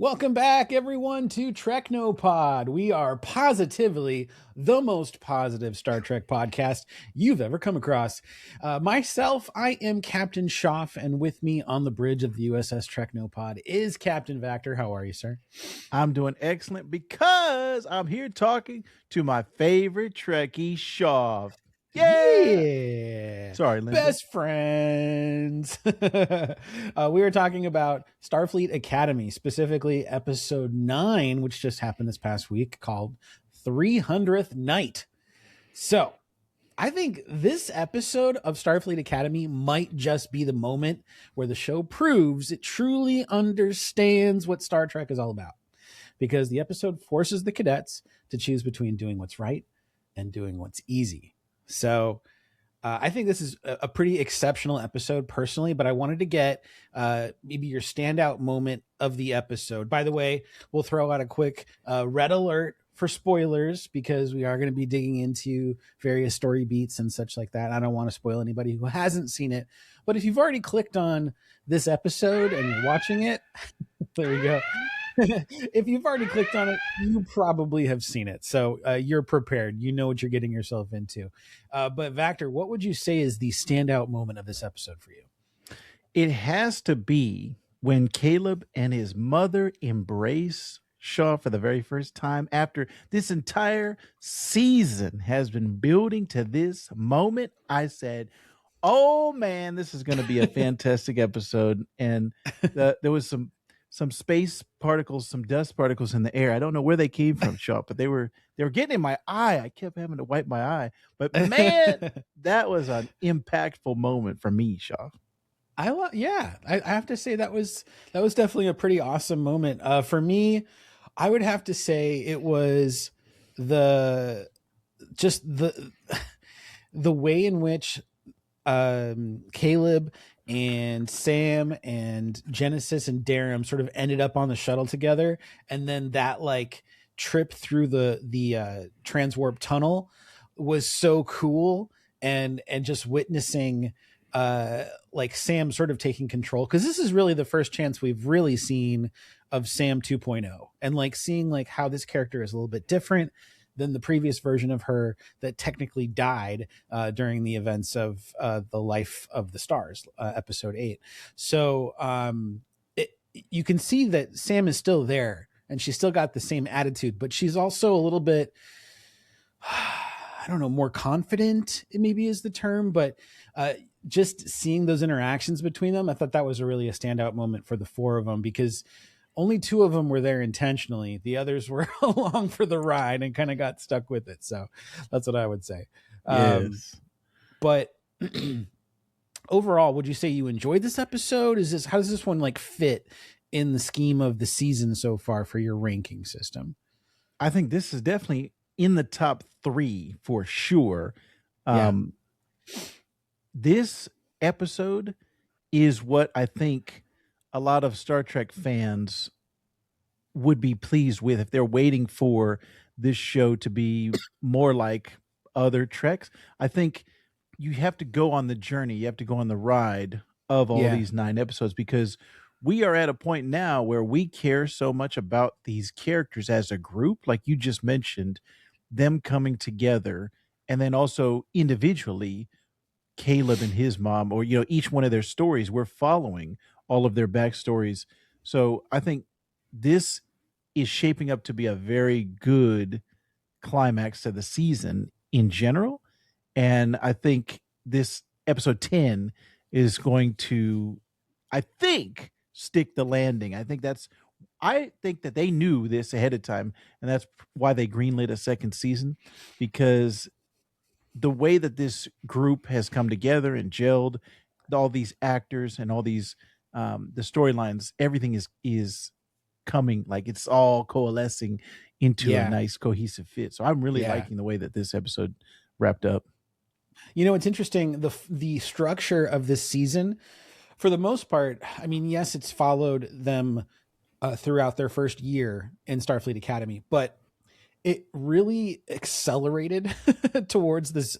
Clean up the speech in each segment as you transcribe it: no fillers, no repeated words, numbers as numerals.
Welcome back, everyone, to Treknopod. We are positively the most positive Star Trek podcast you've ever come across. Myself, I am Captain Schaff, and with me on the bridge of the USS Treknopod is Captain Vactor. How are you, sir? I'm doing excellent because I'm here talking to my favorite Trekkie, Shaw. Yeah. Sorry, Lindsay. Best friends. We were talking about Starfleet Academy, specifically episode 9, which just happened this past week, called 300th Night. So I think this episode of Starfleet Academy might just be the moment where the show proves it truly understands what Star Trek is all about. Because the episode forces the cadets to choose between doing what's right and doing what's easy. So I think this is a pretty exceptional episode personally, but I wanted to get maybe your standout moment of the episode. By the way, we'll throw out a quick red alert for spoilers because we are going to be digging into various story beats and such like that. I don't want to spoil anybody who hasn't seen it, but if you've already clicked on this episode and you're watching it, there we go. If you've already clicked on it, you probably have seen it. So you're prepared. You know what you're getting yourself into. But Vactor, what would you say is the standout moment of this episode for you? It has to be when Caleb and his mother embrace Shaw for the very first time after this entire season has been building to this moment. I said, oh man, this is going to be a fantastic episode. And there was some space particles, some dust particles in the air. I don't know where they came from, Shaw, but they were getting in my eye. I kept having to wipe my eye. But man, that was an impactful moment for me, Shaw. I have to say that was definitely a pretty awesome moment. For me, I would have to say it was the way in which Caleb and Sam and Genesis and Derem sort of ended up on the shuttle together, and then that like trip through the transwarp tunnel was so cool, and just witnessing like Sam sort of taking control, because this is really the first chance we've really seen of Sam 2.0, and like seeing like how this character is a little bit different than the previous version of her that technically died during the events of the Life of the Stars, episode 8. So you can see that Sam is still there and she's still got the same attitude, but she's also a little bit, I don't know, more confident, maybe is the term, but just seeing those interactions between them, I thought that was really a standout moment for the four of them, because only two of them were there intentionally. The others were along for the ride and kind of got stuck with it. So that's what I would say. Yes. But overall, would you say you enjoyed this episode? How does this one like fit in the scheme of the season so far for your ranking system? I think this is definitely in the top 3 for sure. This episode is what I think a lot of Star Trek fans would be pleased with if they're waiting for this show to be more like other Treks. I think you have to go on the journey. You have to go on the ride of all these 9 episodes, because we are at a point now where we care so much about these characters as a group. Like you just mentioned, them coming together, and then also individually, Caleb and his mom, or, each one of their stories, we're following all of their backstories. So I think this is shaping up to be a very good climax to the season in general. And I think this episode 10 is going to, I think, stick the landing. I think that they knew this ahead of time, and that's why they greenlit a second season, because the way that this group has come together and gelled, all these actors and all these the storylines, everything is coming, like it's all coalescing into a nice cohesive fit. So I'm really liking the way that this episode wrapped up. It's interesting, the structure of this season, for the most part. I mean, yes, it's followed them throughout their first year in Starfleet Academy, but it really accelerated towards this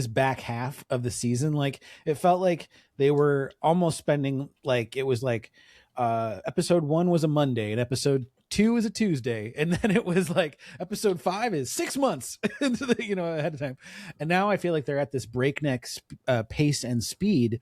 back half of the season. Like it felt like they were almost spending, like it was like episode 1 was a Monday and episode 2 is a Tuesday, and then it was like episode 5 is 6 months into the, ahead of time. And now I feel like they're at this breakneck pace and speed.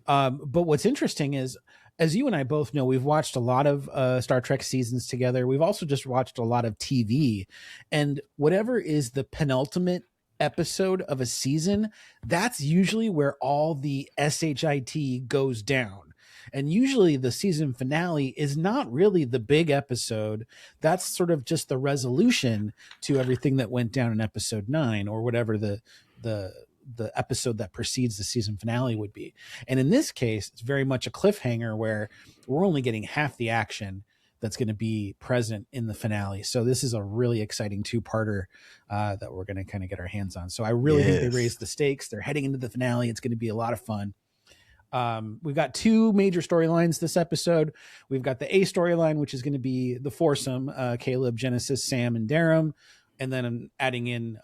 But what's interesting is, as you and I both know, we've watched a lot of Star Trek seasons together. We've also just watched a lot of TV, and whatever is the penultimate episode of a season, that's usually where all the shit goes down. And usually the season finale is not really the big episode. That's sort of just the resolution to everything that went down in episode 9, or whatever the episode that precedes the season finale would be. And in this case, it's very much a cliffhanger where we're only getting half the action that's going to be present in the finale. So this is a really exciting 2-parter that we're going to kind of get our hands on. So I really think they raised the stakes. They're heading into the finale. It's going to be a lot of fun. We've got 2 major storylines this episode. We've got the A storyline, which is going to be the foursome, Caleb, Genesis, Sam, and Derem. And then I'm adding in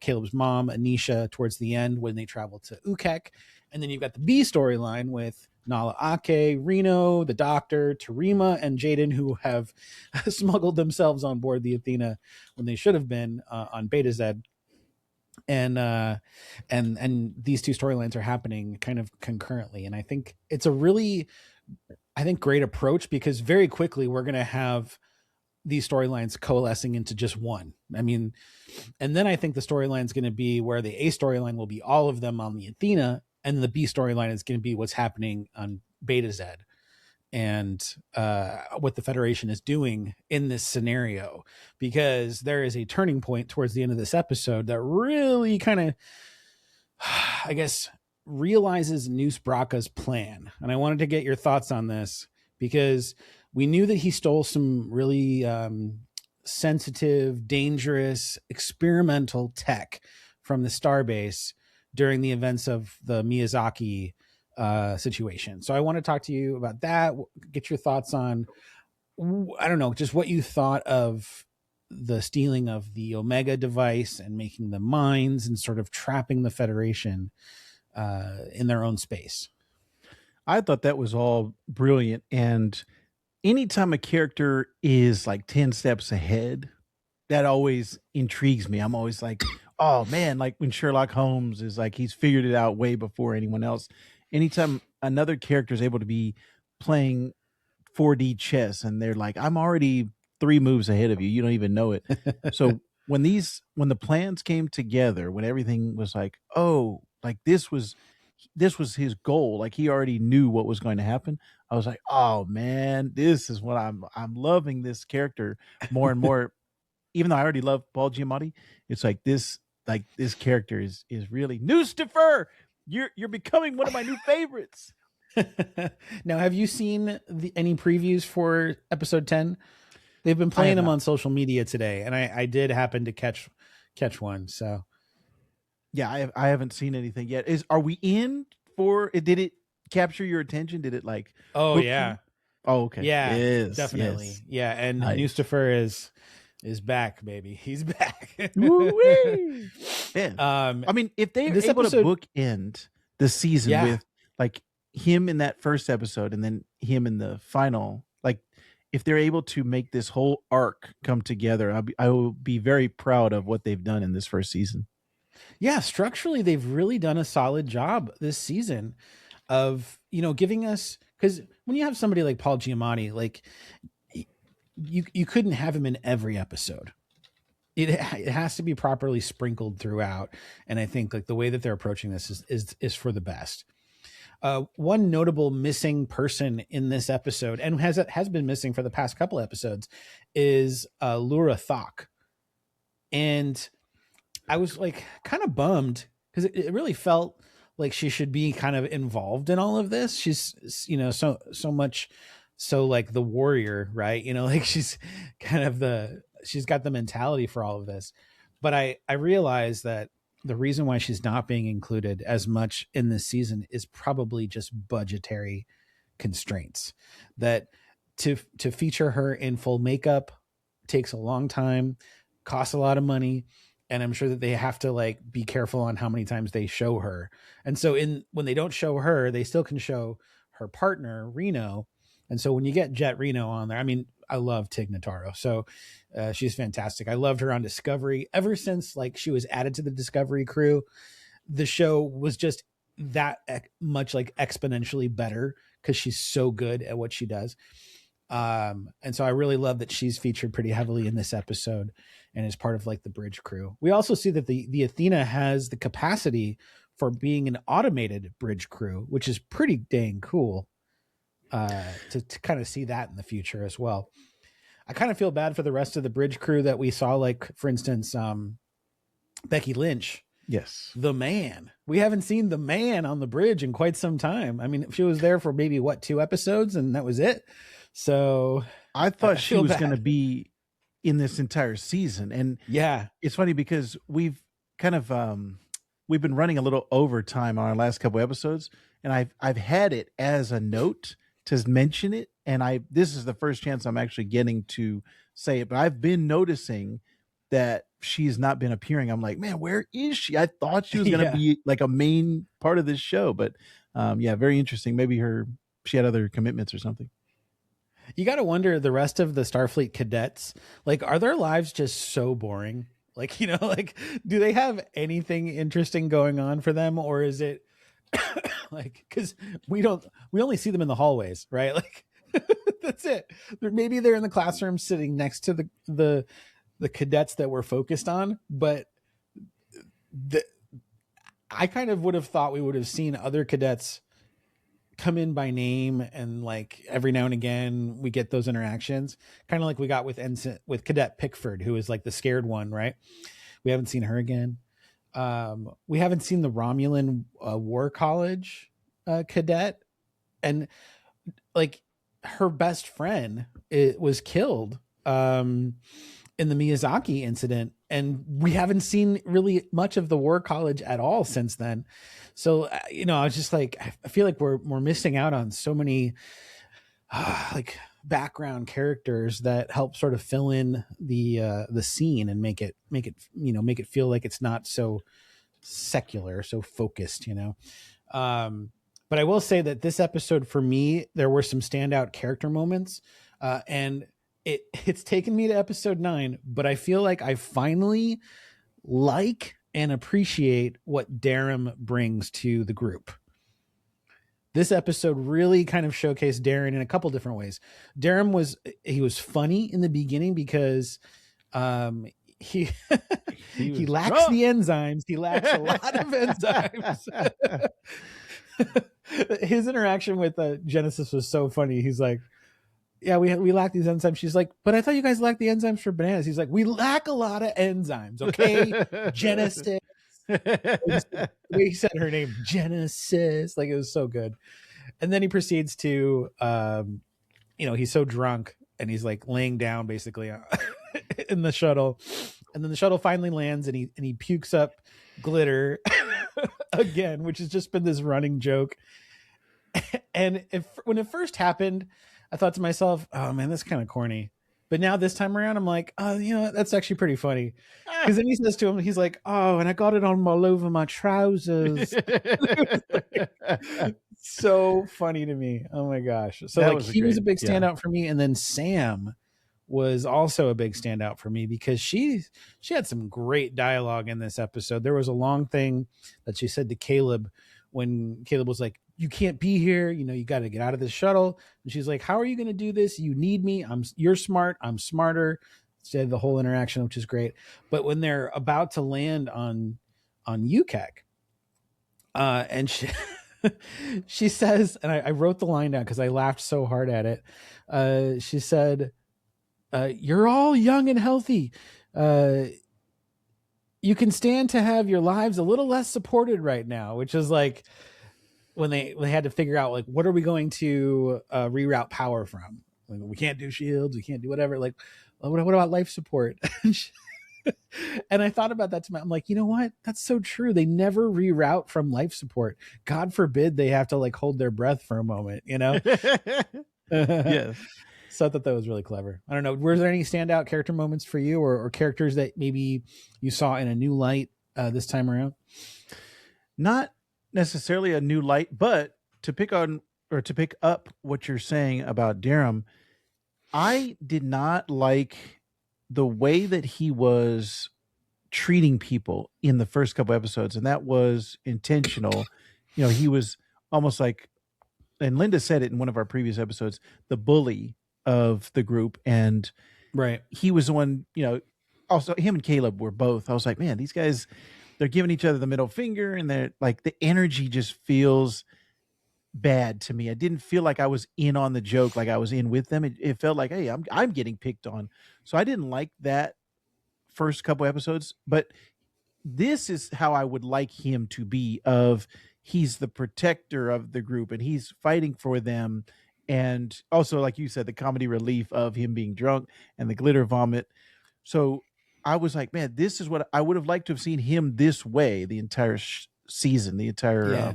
Caleb's mom, Anisha, towards the end when they travel to Ukek. And then you've got the B storyline with Nala Ake, Reno, the Doctor, Tarima, and Jaden, who have smuggled themselves on board the Athena when they should have been on Beta Z. And these 2 storylines are happening kind of concurrently. And I think it's a really, great approach, because very quickly we're going to have these storylines coalescing into just one. I mean, and then I think the storyline is going to be where the A storyline will be all of them on the Athena, and the B storyline is going to be what's happening on Beta Z and what the Federation is doing in this scenario, because there is a turning point towards the end of this episode that really kind of, I guess, realizes Nus Braka's plan. And I wanted to get your thoughts on this, because we knew that he stole some really sensitive, dangerous, experimental tech from the starbase during the events of the Miyazaki situation. So I want to talk to you about that, get your thoughts on, I don't know, just what you thought of the stealing of the Omega device and making the mines and sort of trapping the Federation in their own space. I thought that was all brilliant. And anytime a character is like 10 steps ahead, that always intrigues me. I'm always like, oh man, like when Sherlock Holmes is like, he's figured it out way before anyone else. Anytime another character is able to be playing 4D chess and they're like, I'm already 3 moves ahead of you. You don't even know it. So when the plans came together, when everything was like, oh, like this was his goal. Like he already knew what was going to happen. I was like, oh man, this is what I'm loving this character more and more. Even though I already love Paul Giamatti, it's like this character is really Newstifer. You're becoming one of my new favorites. Now, have you seen any previews for episode 10? They've been playing them on social media today, and I did happen to catch one. So yeah, I haven't seen anything yet. Are we in for it? Did it capture your attention? Did it like? Oh yeah. You? Oh okay. Yeah, yes, definitely. Yes. Yeah, and nice. Newstifer is back, baby. He's back. Man. I mean, if they're able to bookend the season with like him in that first episode and then him in the final, like if they're able to make this whole arc come together, I will be very proud of what they've done in this first season. Yeah, structurally, they've really done a solid job this season of, giving us, because when you have somebody like Paul Giamatti, like you couldn't have him in every episode. It has to be properly sprinkled throughout. And I think like the way that they're approaching this is for the best. One notable missing person in this episode, and has been missing for the past couple episodes, is Laura Thok. And I was like kind of bummed because it really felt like she should be kind of involved in all of this. She's, so much, so like the warrior, right? Like she's kind of she's got the mentality for all of this. But I realized that the reason why she's not being included as much in this season is probably just budgetary constraints. That to feature her in full makeup takes a long time, costs a lot of money, and I'm sure that they have to like be careful on how many times they show her. And so when they don't show her, they still can show her partner Reno, And so when you get Jet Reno on there, I mean, I love Tig Notaro. So she's fantastic. I loved her on Discovery. Ever since like she was added to the Discovery crew, the show was just that much like exponentially better because she's so good at what she does. And so I really love that she's featured pretty heavily in this episode and is part of like the bridge crew. We also see that the Athena has the capacity for being an automated bridge crew, which is pretty dang cool. To kind of see that in the future as well. I kind of feel bad for the rest of the bridge crew that we saw, like for instance, Becky Lynch. Yes. The Man. We haven't seen the Man on the bridge in quite some time. I mean, she was there for maybe 2 episodes and that was it. So I thought she was going to be in this entire season. And yeah, it's funny because we've kind of, we've been running a little overtime on our last couple episodes, and I've had it as a note to mention it. And this is the first chance I'm actually getting to say it, but I've been noticing that she's not been appearing. I'm like, man, where is she? I thought she was going to be like a main part of this show, but yeah, very interesting. Maybe she had other commitments or something. You got to wonder the rest of the Starfleet cadets, like, are their lives just so boring? Like, you know, like, do they have anything interesting going on for them? Or is it like, cause we only see them in the hallways, right? Like that's it. Maybe they're in the classroom sitting next to the cadets that we're focused on, but I kind of would have thought we would have seen other cadets come in by name, and like every now and again we get those interactions, kind of like we got with Cadet Pickford, who is like the scared one, right? We haven't seen her again. We haven't seen the Romulan War College cadet, and like her best friend was killed in the Miyazaki incident, and we haven't seen really much of the War College at all since then. So, you know, I was just like, I feel like we're missing out on so many like background characters that help sort of fill in the scene and make it feel like it's not so secular, so focused, you know. But I will say that this episode for me, there were some standout character moments, and it's taken me to episode 9, but I feel like I finally like and appreciate what Derem brings to the group. This episode really kind of showcased Darren in a couple different ways. Derem was funny in the beginning because he lacks the enzymes. He lacks a lot of enzymes. His interaction with Genesis was so funny. He's like, yeah, we lack these enzymes. She's like, but I thought you guys lack the enzymes for bananas. He's like, we lack a lot of enzymes. Okay. Genesis. He said her name, Genesis. Like, it was so good. And then he proceeds to, he's so drunk and he's like laying down basically in the shuttle. And then the shuttle finally lands and he pukes up glitter again, which has just been this running joke. And when it first happened, I thought to myself, oh man, that's kind of corny. But now this time around, I'm like, oh, you know, that's actually pretty funny. Because then he says to him, he's like, oh, and I got it on all over my trousers. So funny to me. Oh my gosh. So like he was a big standout for me. And then Sam was also a big standout for me because she had some great dialogue in this episode. There was a long thing that she said to Caleb when Caleb was like, you can't be here. You know, you got to get out of this shuttle. And she's like, how are you going to do this? You need me. You're smart. I'm smarter. Said the whole interaction, which is great. But when they're about to land on UKEC, and she says, and I wrote the line down because I laughed so hard at it. She said, you're all young and healthy. You can stand to have your lives a little less supported right now, which is like when they had to figure out, like, what are we going to reroute power from? Like, we can't do shields. We can't do whatever. Like, what about life support? And I thought about that I'm like, you know what? That's so true. They never reroute from life support. God forbid they have to like hold their breath for a moment, you know? Yes. So I thought that was really clever. I don't know. Were there any standout character moments for you or characters that maybe you saw in a new light this time around? Not necessarily a new light, but to pick on or to pick up what you're saying about Derem, I did not like the way that he was treating people in the first couple episodes, and that was intentional. He was almost like, and Linda said it in one of our previous episodes, the bully of the group, and Right. he was the one. Also him and Caleb were both. I was like, man, these guys, they're giving each other the middle finger, and they're like, the energy just feels bad to me. I didn't feel like I was in on the joke, like I was in with them. It felt like, hey, I'm getting picked on. So I didn't like that first couple episodes, but this is how I would like him to be. Of he's the protector of the group and he's fighting for them. And also, like you said, the comedy relief of him being drunk and the glitter vomit. So I was like, man, this is what I would have liked to have seen him this way the entire season, the entire Yeah.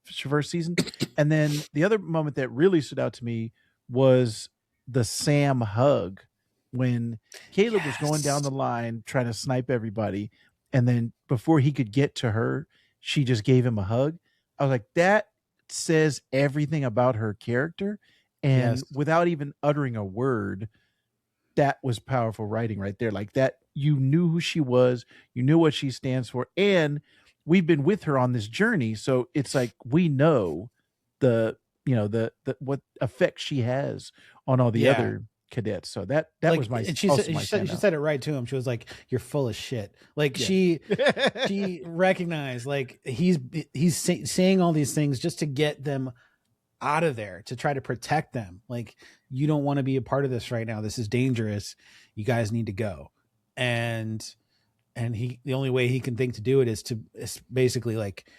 first season. And then the other moment that really stood out to me was the Sam hug when Caleb was going down the line trying to snipe everybody. And then before he could get to her, she just gave him a hug. I was like, that says everything about her character. And Yes. without even uttering a word, that was powerful writing right there. Like that, you knew who she was, you knew what she stands for, and we've been with her on this journey. So it's like we know the what effect she has on all the other cadets. So that like, was my and she also said, my she standout. said it right to him. She was like, "You're full of shit." Like Yeah. she recognized, like he's saying all these things just to get them out of there, to try to protect them. Like, you don't want to be a part of this right now. This is dangerous. You guys need to go. And the only way he can think to do it is to basically like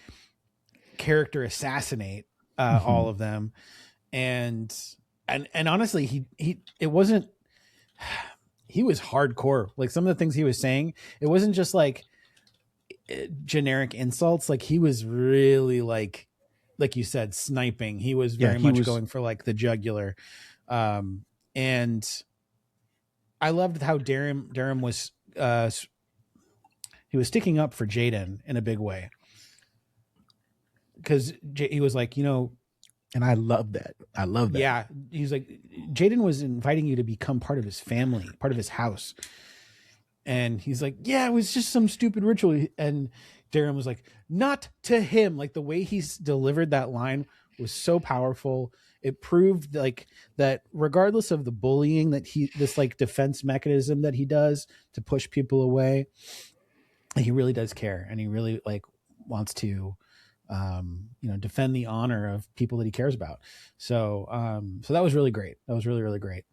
character assassinate all of them. And honestly, it wasn't, he was hardcore. Like some of the things he was saying, it wasn't just like generic insults. Like he was really like you said, sniping. He was very much going for like the jugular. And I loved how Derem was he was sticking up for Jaden in a big way, because he was like, And I love that. Yeah, he's like, Jaden was inviting you to become part of his family, part of his house. And he's like, yeah, it was just some stupid ritual. And Derem was like, not to him. Like the way he's delivered that line was so powerful. It proved like that regardless of the bullying that this like defense mechanism that he does to push people away, he really does care. And he really like wants to, defend the honor of people that he cares about. So that was really great. That was really, really great.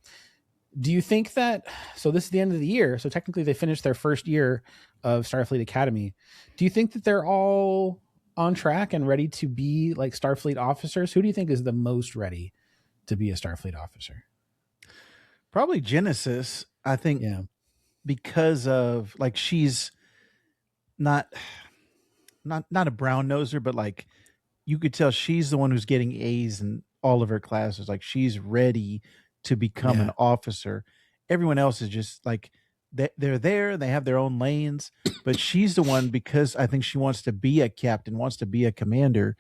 Do you think that, so this is the end of the year, so technically they finished their first year of Starfleet Academy. Do you think that they're all on track and ready to be like Starfleet officers? Who do you think is the most ready to be a Starfleet officer? Probably Genesis, I think. Yeah. Because of like, she's not a brown noser, but like you could tell she's the one who's getting A's in all of her classes. Like she's ready to become an officer. Everyone else is just like, they're there, they have their own lanes, but she's the one, because I think she wants to be a captain, wants to be a commander.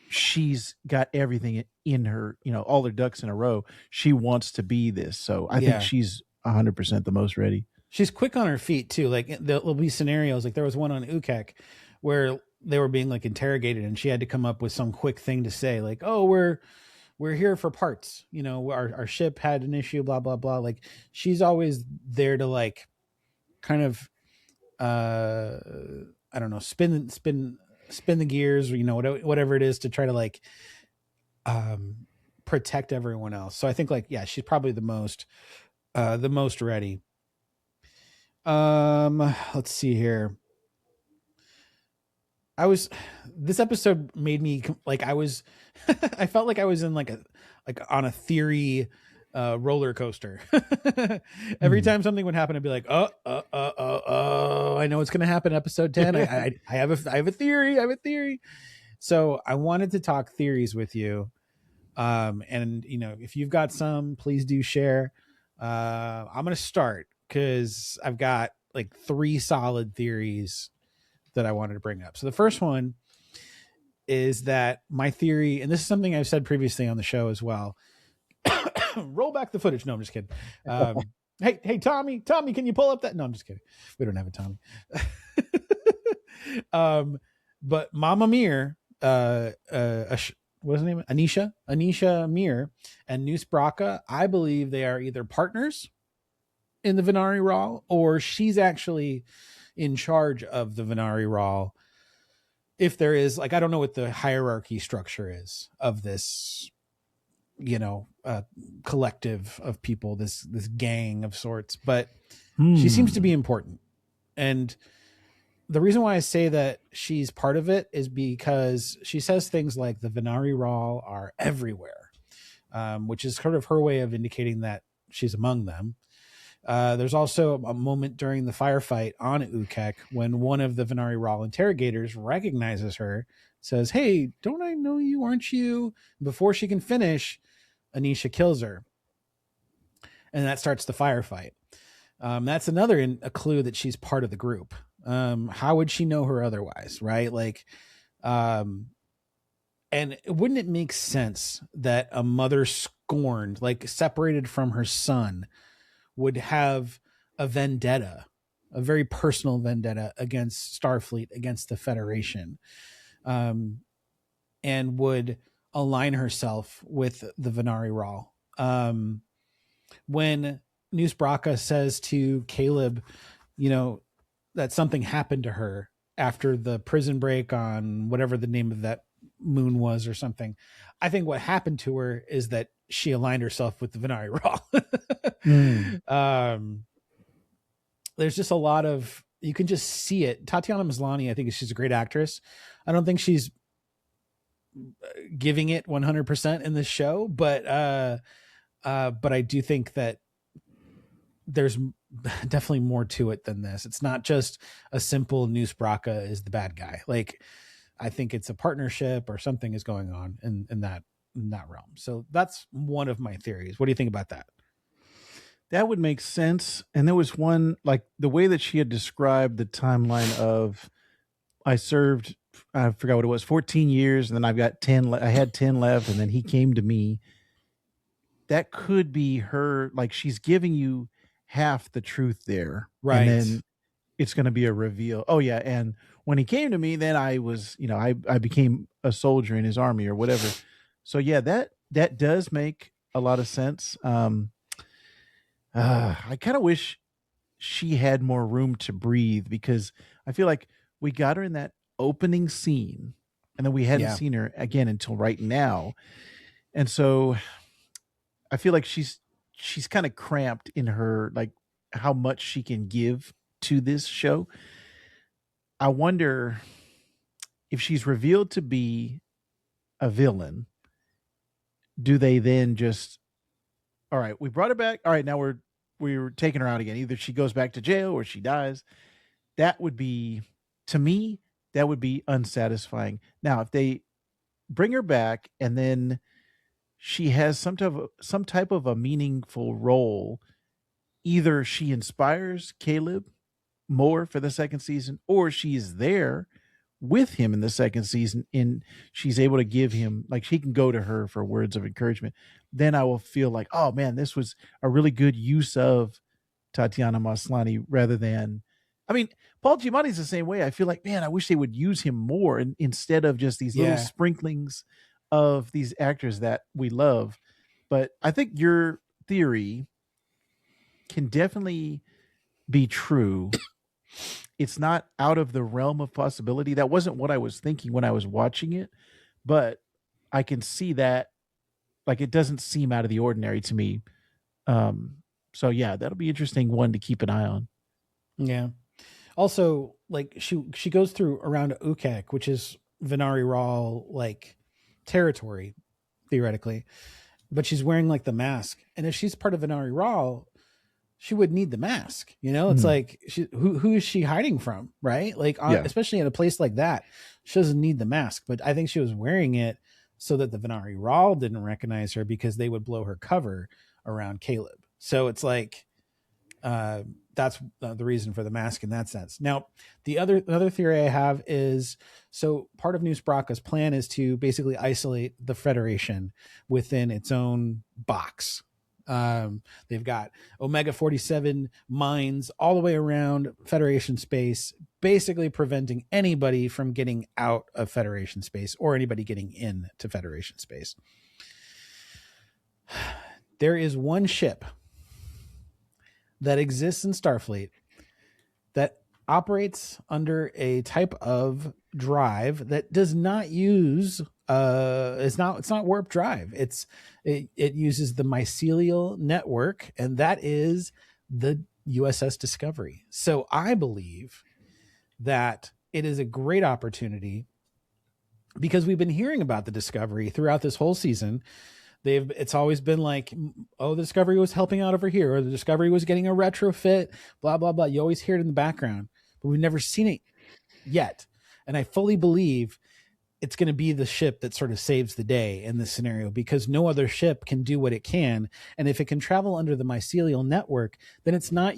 She's got everything in her, all her ducks in a row. She wants to be this. So I think she's 100% the most ready. She's quick on her feet too. Like there'll be scenarios, like there was one on Ukek where they were being like interrogated and she had to come up with some quick thing to say, like, oh, we're here for parts, our ship had an issue, blah blah blah. Like she's always there to like kind of I don't know, spin the gears, or whatever it is, to try to like protect everyone else. So I think like, yeah, she's probably the most ready. Let's see here. This episode made me like, I felt like I was in like on a theory roller coaster. Every time something would happen, I'd be like, oh, I know what's going to happen. Episode 10. I have a theory. So I wanted to talk theories with you. And if you've got some, please do share. I'm going to start because I've got like 3 solid theories that I wanted to bring up. So the first one is that my theory, and this is something I've said previously on the show as well. Roll back the footage. No, I'm just kidding. Hey, Tommy, can you pull up that? No, I'm just kidding. We don't have a Tommy. But Mama Mir, what's her name? Anisha Mir and Nus Braka, I believe they are either partners in the Venari Raw, or she's actually in charge of the Venari Raw. If there is, like, I don't know what the hierarchy structure is of this, collective of people, this gang of sorts, but she seems to be important. And the reason why I say that she's part of it is because she says things like the Venari Raw are everywhere, which is sort of her way of indicating that she's among them. There's also a moment during the firefight on Ukek when one of the Venari Raw interrogators recognizes her, says, "Hey, don't I know you? Aren't you?" Before she can finish, Anisha kills her. And that starts the firefight. That's another a clue that she's part of the group. How would she know her otherwise, right? Like, and wouldn't it make sense that a mother scorned, like separated from her son, would have a vendetta, a very personal vendetta against Starfleet, against the Federation, and would align herself with the Venari Raw. When Nus Braka says to Caleb, that something happened to her after the prison break on whatever the name of that moon was or something, I think what happened to her is that she aligned herself with the Venari Raw. There's just a lot of, you can just see it. Tatiana Maslany, I think she's a great actress. I don't think she's giving it 100% in this show, but I do think that there's definitely more to it than this. It's not just a simple Nus Braka is the bad guy. Like, I think it's a partnership or something is going on in that realm. So that's one of my theories. What do you think about that? That would make sense. And there was one, like the way that she had described the timeline of, I served, I forgot what it was, 14 years, and then I've got 10, I had 10 left, and then he came to me. That could be her, like she's giving you half the truth there. Right. And then it's going to be a reveal. Oh yeah. And when he came to me, then I was, I became a soldier in his army or whatever. So yeah, that does make a lot of sense. I kind of wish she had more room to breathe, because I feel like we got her in that opening scene and then we hadn't seen her again until right now. And so I feel like she's kind of cramped in her, like how much she can give to this show. I wonder if she's revealed to be a villain, do they then just, all right, we brought her back. All right, now we're taking her out again. Either she goes back to jail or she dies. That would be, to me, that would be unsatisfying. Now, if they bring her back and then she has some type of a meaningful role, either she inspires Caleb more for the second season, or she's there with him in the second season and she's able to give him, like she can go to her for words of encouragement, then I will feel like, oh man, this was a really good use of Tatiana Maslany, rather than, I mean, Paul Giamatti's the same way. I feel like, man, I wish they would use him more, and instead of just these little sprinklings of these actors that we love. But I think your theory can definitely be true. It's not out of the realm of possibility. That wasn't what I was thinking when I was watching it, but I can see that, like, it doesn't seem out of the ordinary to me. So yeah, that'll be interesting one to keep an eye on. Yeah. Also, like she goes through around Ukek, which is Venari Raw like territory theoretically, but she's wearing like the mask. And if she's part of Venari Raw, she would need the mask. It's like who is she hiding from, right? Like especially in a place like that, she doesn't need the mask. But I think she was wearing it so that the Venari Raw didn't recognize her, because they would blow her cover around Caleb. So it's like that that's the reason for the mask in that sense. Now, another theory I have is, so part of Nus Braka's plan is to basically isolate the Federation within its own box. They've got Omega 47 mines all the way around Federation space, basically preventing anybody from getting out of Federation space or anybody getting into Federation space. There is one ship that exists in Starfleet that operates under a type of drive that does not use it's not warp drive. It uses the mycelial network, and that is the USS Discovery. So I believe that it is a great opportunity, because we've been hearing about the Discovery throughout this whole season. It's always been like, oh, the Discovery was helping out over here, or the Discovery was getting a retrofit, blah, blah, blah. You always hear it in the background, but we've never seen it yet. And I fully believe it's going to be the ship that sort of saves the day in this scenario, because no other ship can do what it can. And if it can travel under the mycelial network, then it's not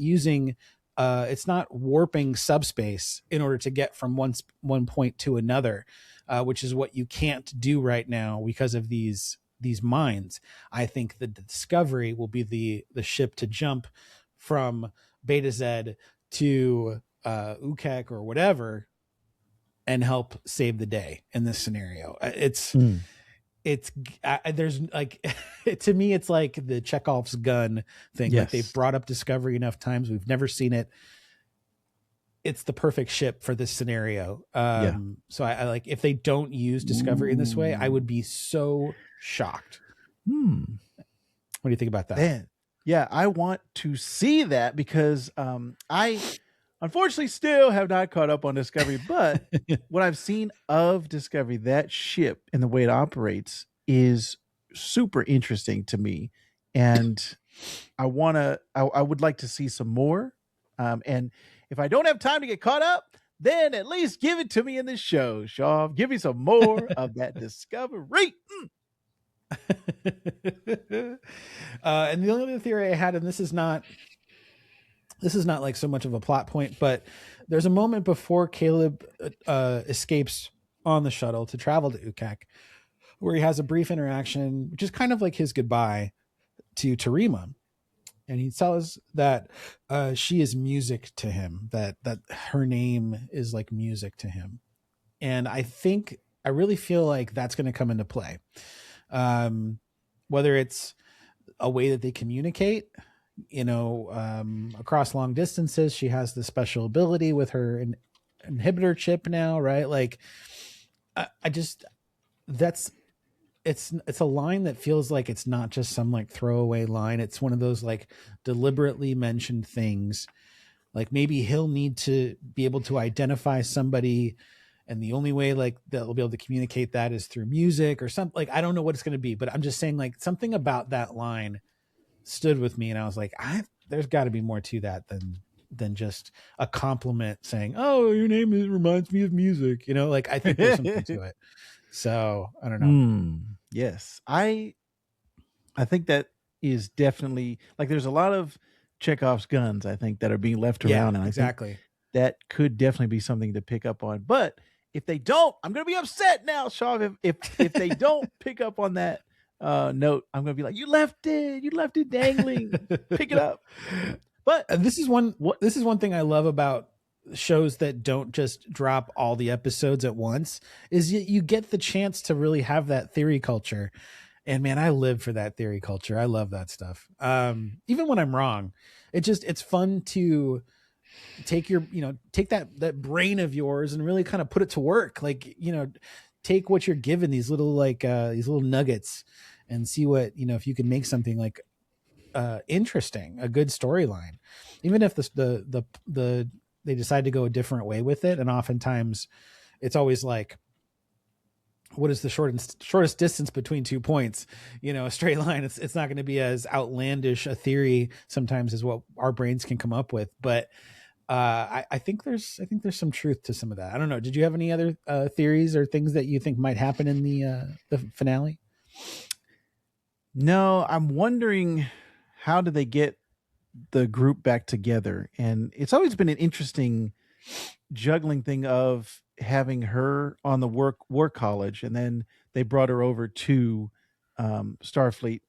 warping subspace in order to get from one point to another, which is what you can't do right now because of these mines. I think the Discovery will be the ship to jump from Beta Z to Ukek or whatever and help save the day in this scenario. There's like, to me, it's like the Chekhov's gun thing. Yes. Like, they've brought up Discovery enough times. We've never seen it. It's the perfect ship for this scenario. So I like, if they don't use Discovery in this way, I would be so shocked. What do you think about that? Man, yeah, I want to see that, because I unfortunately still have not caught up on Discovery, but what I've seen of Discovery, that ship and the way it operates, is super interesting to me. And I would like to see some more. And if I don't have time to get caught up, then at least give it to me in this show, Shaw. Give me some more of that Discovery. And the only other theory I had, and this is not like so much of a plot point, but there's a moment before Caleb escapes on the shuttle to travel to Ukek, where he has a brief interaction, which is kind of like his goodbye to Terima. And he tells that she is music to him, that her name is like music to him. And I really feel like that's going to come into play. Whether it's a way that they communicate, across long distances. She has the special ability with her inhibitor chip now, right? Like, it's a line that feels like it's not just some like throwaway line. It's one of those like deliberately mentioned things. Like, maybe he'll need to be able to identify somebody, and the only way like they'll be able to communicate that is through music or something. Like, I don't know what it's going to be, but I'm just saying, like, something about that line stood with me, and I was like, there's got to be more to that than just a compliment saying, "Oh, your name reminds me of music." Like, I think there's something to it. So I don't know. Yes, I think that is definitely, like, there's a lot of Chekhov's guns, I think, that are being left around, and exactly. I think that could definitely be something to pick up on. But if they don't, I'm going to be upset now, Shaw. If they don't pick up on that note, I'm going to be like, you left it dangling. Pick it up. But this is one thing I love about shows that don't just drop all the episodes at once, is you get the chance to really have that theory culture. And man, I live for that theory culture. I love that stuff. Even when I'm wrong, it's fun to take that brain of yours and really kind of put it to work. Like, take what you're given, these little nuggets, and see what, if you can make something like interesting, a good storyline, even if they decide to go a different way with it. And oftentimes it's always like, what is the shortest distance between 2 points? A straight line. It's not going to be as outlandish a theory sometimes as what our brains can come up with. But I think there's some truth to some of that. I don't know. Did you have any other theories or things that you think might happen in the finale? No, I'm wondering, how do they get the group back together. And it's always been an interesting juggling thing of having her on the war college, and then they brought her over to Starfleet,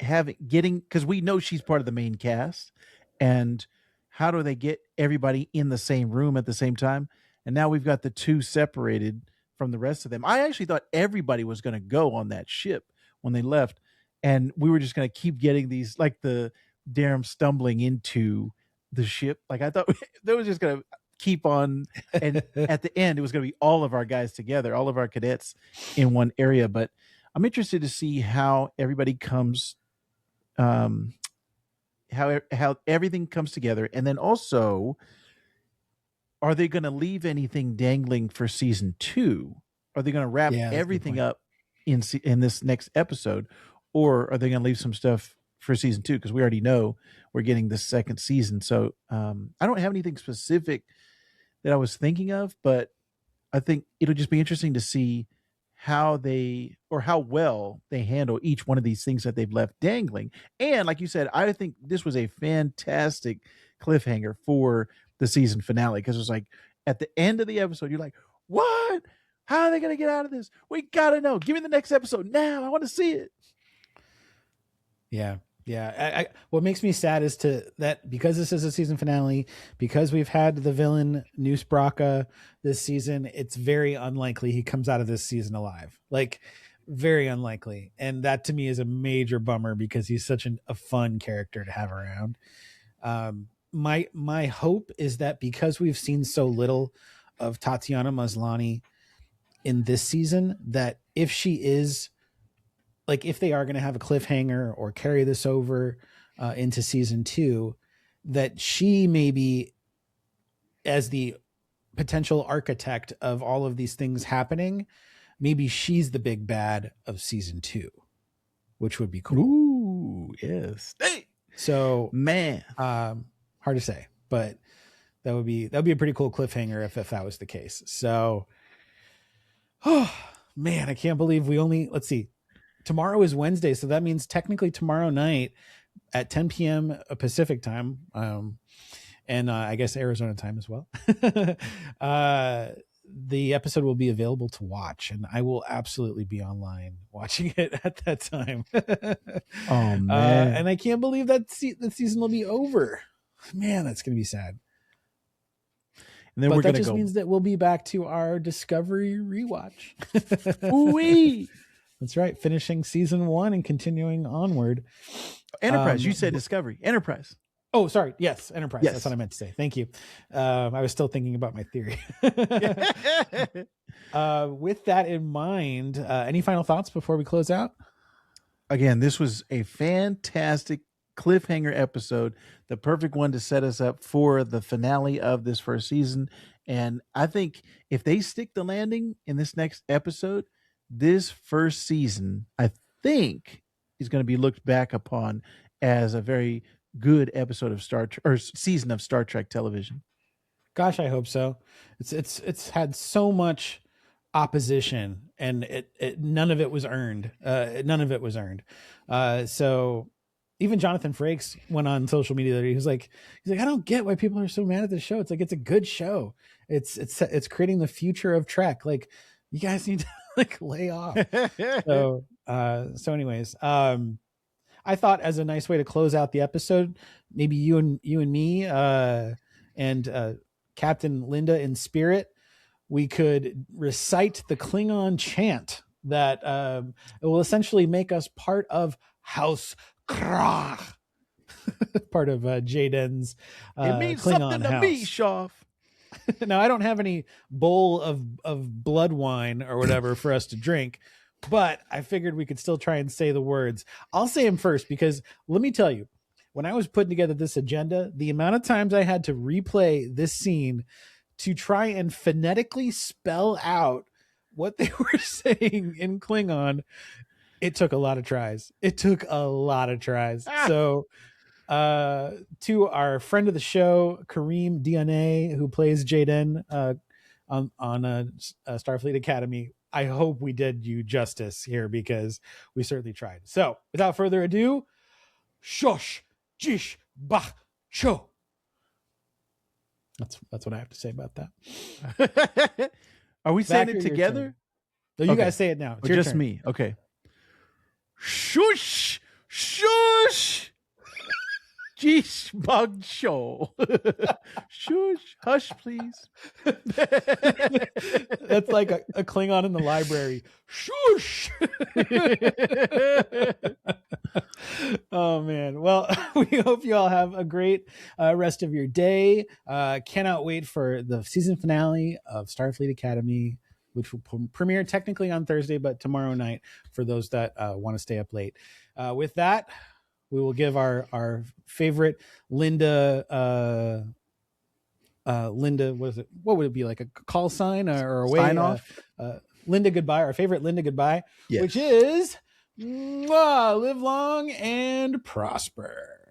having getting, because we know she's part of the main cast, and how do they get everybody in the same room at the same time? And now we've got the two separated from the rest of them. I actually thought everybody was going to go on that ship when they left, and we were just going to keep getting these, like the Derem stumbling into the ship. Like I thought they was just going to keep on, and at the end it was going to be all of our guys together, all of our cadets in one area. But I'm interested to see how everybody comes, how everything comes together, and then also, are they going to leave anything dangling for season 2? Are they going to wrap Yeah, that's a good everything point. up in this next episode, or are they going to leave some stuff for season 2? Because we already know we're getting the second season. So I don't have anything specific that I was thinking of, but I think it'll just be interesting to see how well they handle each one of these things that they've left dangling. And like you said, I think this was a fantastic cliffhanger for the season finale, because it was like at the end of the episode, you're like, what? How are they going to get out of this? We got to know. Give me the next episode now. I want to see it. Yeah. Yeah. What makes me sad is that because this is a season finale, because we've had the villain Nus Braka this season, it's very unlikely he comes out of this season alive. Like, very unlikely. And that to me is a major bummer, because he's such a fun character to have around. My hope is that because we've seen so little of Tatiana Maslany in this season, that if she is, like, if they are going to have a cliffhanger or carry this over into season 2, that she maybe, as the potential architect of all of these things happening, maybe she's the big bad of season 2, which would be cool. Ooh, yes. Hey, so man, hard to say, but that'd be a pretty cool cliffhanger if that was the case. So, oh man, I can't believe we only, let's see, tomorrow is Wednesday, so that means technically tomorrow night at 10 p.m. Pacific time, and I guess Arizona time as well. The episode will be available to watch, and I will absolutely be online watching it at that time. oh man, and I can't believe that the season will be over. Man, that's gonna be sad. and then But we're that gonna just go. means that we'll be back to our Discovery rewatch. Ooh-wee. That's right, finishing season 1 and continuing onward. Enterprise. You said Discovery. Enterprise. Oh, sorry. Yes, Enterprise. Yes. That's what I meant to say. Thank you. I was still thinking about my theory. With that in mind, any final thoughts before we close out? Again, this was a fantastic cliffhanger episode, the perfect one to set us up for the finale of this first season. And I think if they stick the landing in this next episode, this first season, I think, is going to be looked back upon as a very good episode of season of Star Trek television. Gosh, I hope so. It's had so much opposition, and it none of it was earned. None of it was earned. So even Jonathan Frakes went on social media. He was like, I don't get why people are so mad at this show. It's like, it's a good show. It's creating the future of Trek. Like, you guys need to like lay off. So anyways, I thought, as a nice way to close out the episode, maybe you and me, and Captain Linda in spirit, we could recite the Klingon chant that it will essentially make us part of House Krah, part of Jaden's it means Klingon something to house. me, Shoff. Now, I don't have any bowl of blood wine or whatever for us to drink, but I figured we could still try and say the words. I'll say them first, because let me tell you, when I was putting together this agenda, the amount of times I had to replay this scene to try and phonetically spell out what they were saying in Klingon, it took a lot of tries. So to our friend of the show, Kareem DNA, who plays Jaden on Starfleet Academy, I hope we did you justice here, because we certainly tried. So without further ado, shush, jish, Bah Cho. That's what I have to say about that. Are we saying Back it to your together? turn. No, you guys say it now. It's Or your just turn. me? Okay. Shush, shush. Jeez, bug show. Shush, hush, please. That's like a Klingon in the library. Shush. Oh man. Well, we hope you all have a great rest of your day. Cannot wait for the season finale of Starfleet Academy, which will premiere technically on Thursday, but tomorrow night for those that want to stay up late. With that, we will give our favorite Linda. Linda, what would it be, like a call sign or a way? Sign off? Linda goodbye, our favorite Linda goodbye, Yes. which is live long and prosper.